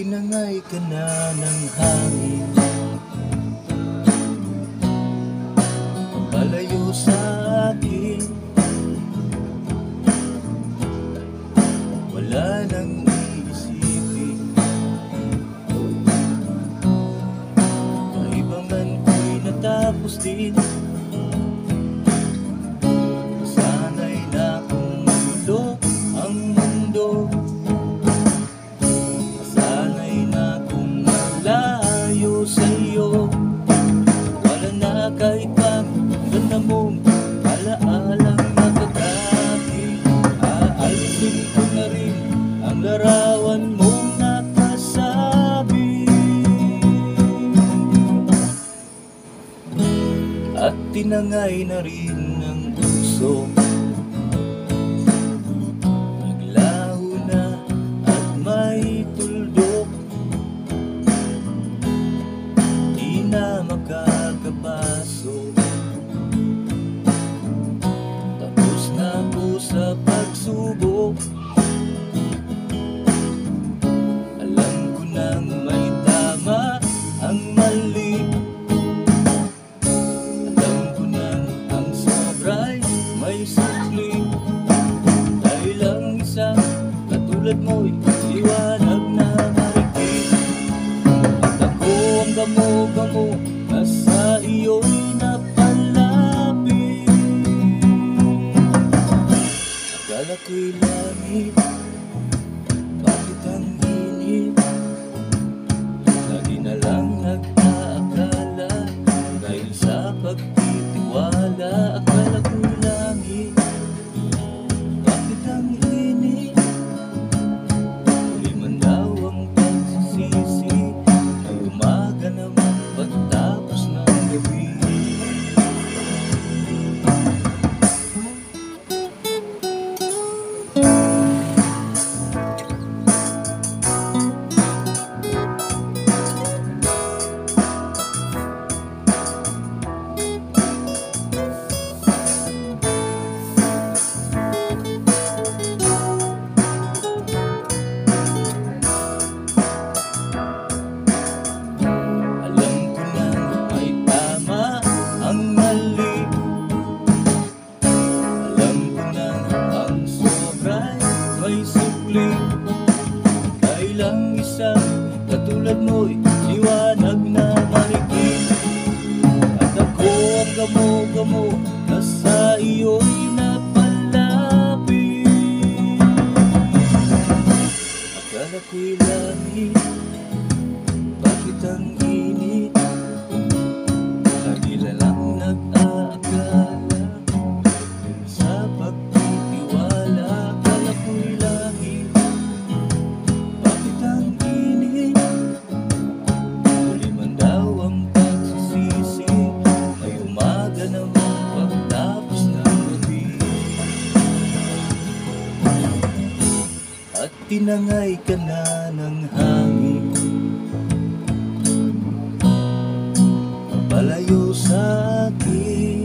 tinangay ka na ng hangin, palayo sa akin. Wala nang iisipin, kaibangan ko'y natapos din. Sana'y nakulo ang mundo, sana'y nakong malayo sa'yo. Wala na kahit pa ganda mong alaalang nakagabi. Aalisin ko na rin ang larawan mong nakasabi, at tinangay na rin ang puso. Naglaho na at may tuldok, di na makakapasok. Tapos na ako sa pagsubok. Alam ko nang may tama ang mali, alam ko nang ang sobra'y may sukli. Dahil ang isang katulad mo'y liwanag na marikit, at ako ang gamo-gamo na sa iyo'y napalapit. Akala ko'y langit, bakit ang init? Lagi na lang nag-aakala, dahil sa pagtitiwala. Akala ko'y langit, bakit ang init? Huli man daw ang pagsisisi, ay umaga naman pagtapos ng gabi. Dahil ang isang katulad mo'y liwanag na marikit, at ako ang gamo-gamo na sa iyo'y napalapit. Akala ko'y langit, bakit ang init? Lagi na lang nag-aakala, sa pagtitiwala. Akala ko'y langit, bakit ang init? Huli man daw ang pagsisisi, may umaga naman pagtapos ng gabi. At tinangay ka na ng hangin, palayo sa akin.